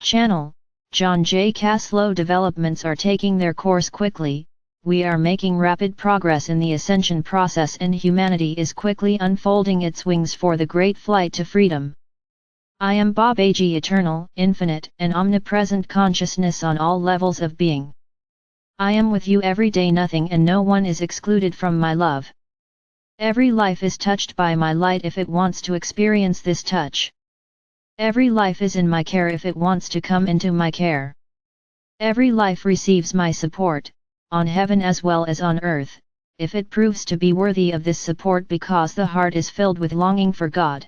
Channel, John J. Caslow. Developments are taking their course quickly. We are making rapid progress in the ascension process and humanity is quickly unfolding its wings for the great flight to freedom. I am Babaji, eternal, infinite, and omnipresent consciousness on all levels of being. I am with you every day. Nothing and no one is excluded from my love. Every life is touched by my light if it wants to experience this touch. Every life is in my care if it wants to come into my care. Every life receives my support, on heaven as well as on earth, if it proves to be worthy of this support because the heart is filled with longing for God.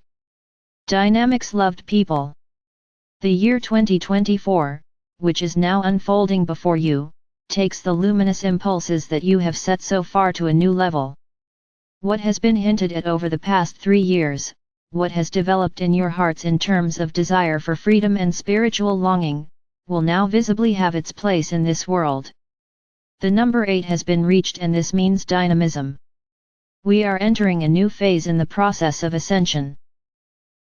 Dynamics. Loved people. The year 2024, which is now unfolding before you, takes the luminous impulses that you have set so far to a new level. What has been hinted at over the past 3 years, what has developed in your hearts in terms of desire for freedom and spiritual longing, will now visibly have its place in this world. The number 8 has been reached and this means dynamism. We are entering a new phase in the process of ascension.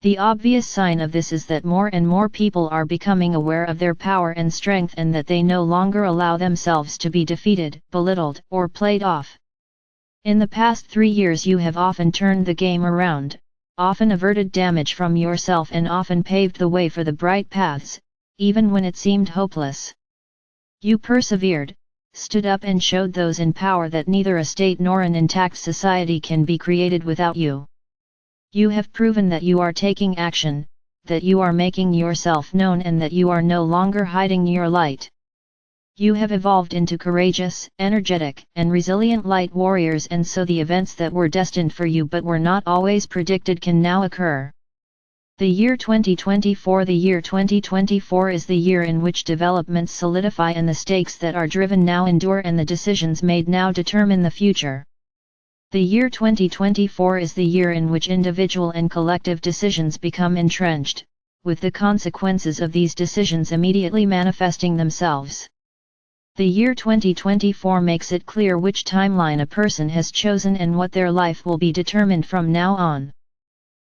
The obvious sign of this is that more and more people are becoming aware of their power and strength and that they no longer allow themselves to be defeated, belittled, or played off. In the past 3 years you have often turned the game around, often averted damage from yourself and often paved the way for the bright paths, even when it seemed hopeless. You persevered, stood up and showed those in power that neither a state nor an intact society can be created without you. You have proven that you are taking action, that you are making yourself known and that you are no longer hiding your light. You have evolved into courageous, energetic, and resilient light warriors, and so the events that were destined for you but were not always predicted can now occur. The year 2024. The year 2024 is the year in which developments solidify and the stakes that are driven now endure and the decisions made now determine the future. The year 2024 is the year in which individual and collective decisions become entrenched, with the consequences of these decisions immediately manifesting themselves. The year 2024 makes it clear which timeline a person has chosen and what their life will be determined from now on.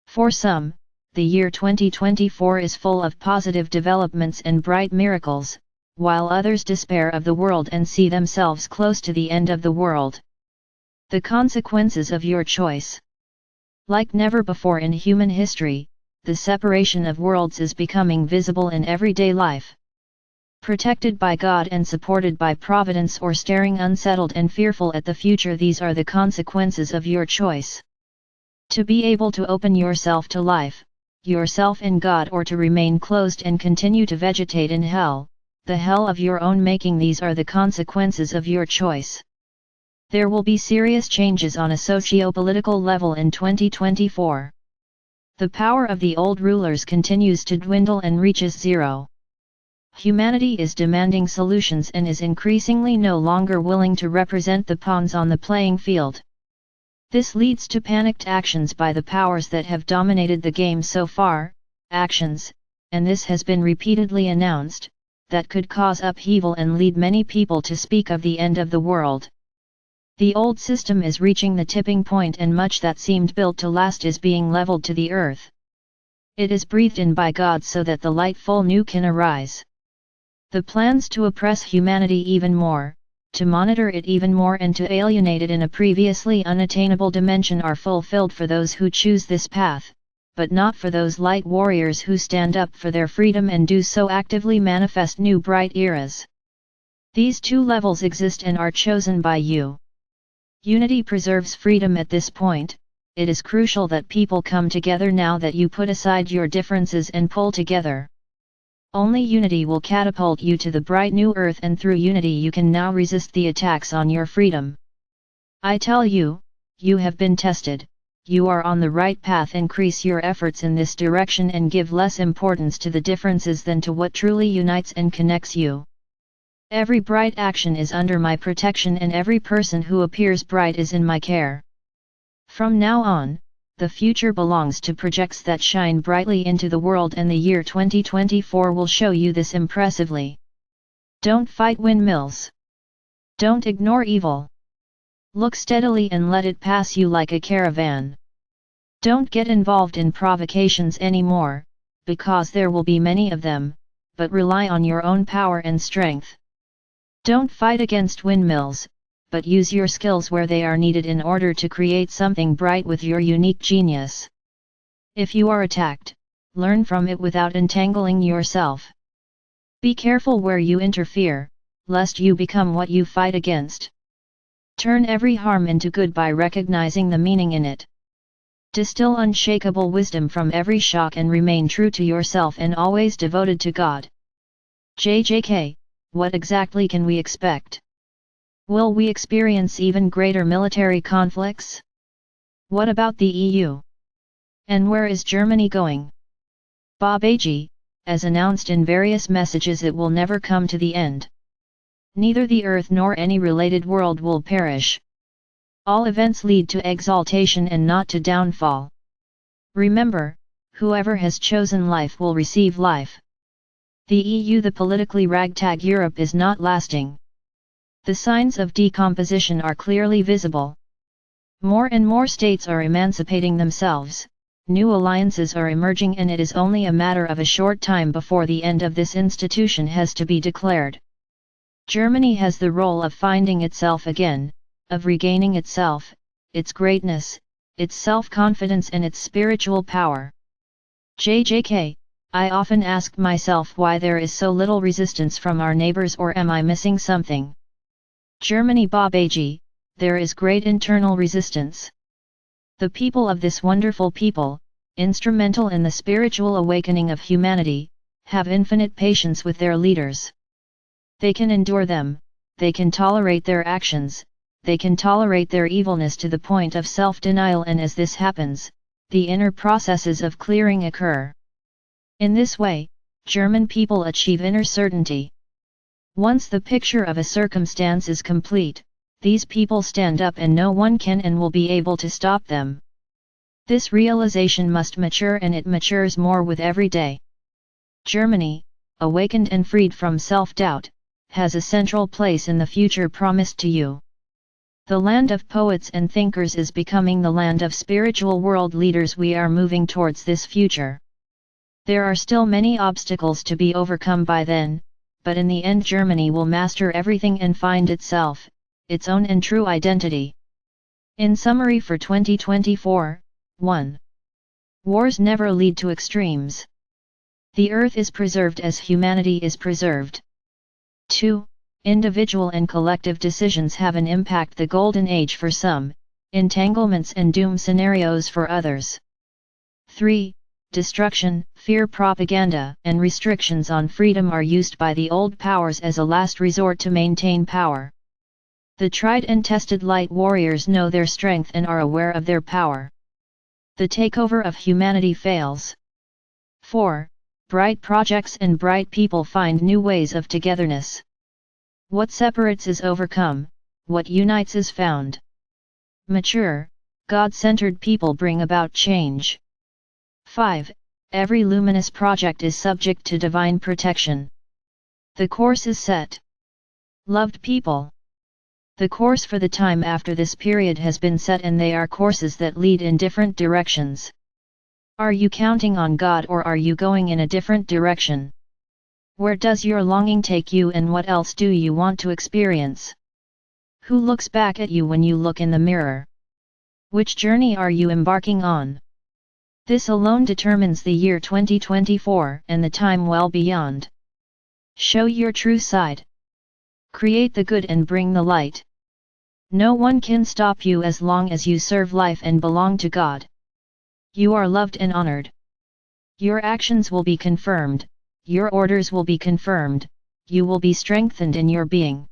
For some, the year 2024 is full of positive developments and bright miracles, while others despair of the world and see themselves close to the end of the world. The consequences of your choice. Like never before in human history, the separation of worlds is becoming visible in everyday life. Protected by God and supported by Providence or staring unsettled and fearful at the future, these are the consequences of your choice. To be able to open yourself to life, yourself in God, or to remain closed and continue to vegetate in hell, the hell of your own making, these are the consequences of your choice. There will be serious changes on a socio-political level in 2024. The power of the old rulers continues to dwindle and reaches zero. Humanity is demanding solutions and is increasingly no longer willing to represent the pawns on the playing field. This leads to panicked actions by the powers that have dominated the game so far, actions, and this has been repeatedly announced, that could cause upheaval and lead many people to speak of the end of the world. The old system is reaching the tipping point and much that seemed built to last is being leveled to the earth. It is breathed in by God so that the lightful new can arise. The plans to oppress humanity even more, to monitor it even more and to alienate it in a previously unattainable dimension are fulfilled for those who choose this path, but not for those light warriors who stand up for their freedom and do so actively manifest new bright eras. These two levels exist and are chosen by you. Unity preserves freedom at this point. It is crucial that people come together now, that you put aside your differences and pull together. Only unity will catapult you to the bright new earth, and through unity you can now resist the attacks on your freedom. I tell you, you have been tested, you are on the right path. Increase your efforts in this direction and give less importance to the differences than to what truly unites and connects you. Every bright action is under my protection and every person who appears bright is in my care. From now on, the future belongs to projects that shine brightly into the world, and the year 2024 will show you this impressively. Don't fight windmills. Don't ignore evil. Look steadily and let it pass you like a caravan. Don't get involved in provocations anymore, because there will be many of them, but rely on your own power and strength. Don't fight against windmills, but use your skills where they are needed in order to create something bright with your unique genius. If you are attacked, learn from it without entangling yourself. Be careful where you interfere, lest you become what you fight against. Turn every harm into good by recognizing the meaning in it. Distill unshakable wisdom from every shock and remain true to yourself and always devoted to God. JJK, what exactly can we expect? Will we experience even greater military conflicts? What about the EU? And where is Germany going? Babaji, as announced in various messages, it will never come to the end. Neither the earth nor any related world will perish. All events lead to exaltation and not to downfall. Remember, whoever has chosen life will receive life. The EU, the politically ragtag Europe, is not lasting. The signs of decomposition are clearly visible. More and more states are emancipating themselves, new alliances are emerging, and it is only a matter of a short time before the end of this institution has to be declared. Germany has the role of finding itself again, of regaining itself, its greatness, its self-confidence and its spiritual power. JJK, I often ask myself why there is so little resistance from our neighbors, or am I missing something? Germany Babaji, there is great internal resistance. The people of this wonderful people, instrumental in the spiritual awakening of humanity, have infinite patience with their leaders. They can endure them, they can tolerate their actions, they can tolerate their evilness to the point of self-denial, and as this happens, the inner processes of clearing occur. In this way, German people achieve inner certainty. Once the picture of a circumstance is complete, these people stand up and no one can and will be able to stop them. This realization must mature, and it matures more with every day. Germany, awakened and freed from self-doubt, has a central place in the future promised to you. The land of poets and thinkers is becoming the land of spiritual world leaders. We are moving towards this future. There are still many obstacles to be overcome by then, but in the end Germany will master everything and find itself, its own and true identity. In summary for 2024, 1. Wars never lead to extremes. The earth is preserved as humanity is preserved. 2. Individual and collective decisions have an impact. The golden age for some, entanglements and doom scenarios for others. 3. Destruction, fear, propaganda, and restrictions on freedom are used by the old powers as a last resort to maintain power. The tried and tested light warriors know their strength and are aware of their power. The takeover of humanity fails. 4. Bright projects and bright people find new ways of togetherness. What separates is overcome, what unites is found. Mature, God-centered people bring about change. 5. Every luminous project is subject to divine protection. The course is set. Loved people, the course for the time after this period has been set, and they are courses that lead in different directions. Are you counting on God, or are you going in a different direction? Where does your longing take you, and what else do you want to experience? Who looks back at you when you look in the mirror? Which journey are you embarking on? This alone determines the year 2024 and the time well beyond. Show your true side. Create the good and bring the light. No one can stop you as long as you serve life and belong to God. You are loved and honored. Your actions will be confirmed, your orders will be confirmed, you will be strengthened in your being.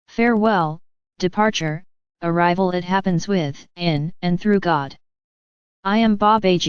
Farewell, departure, arrival. It happens with, in, and through God. I am Babaji.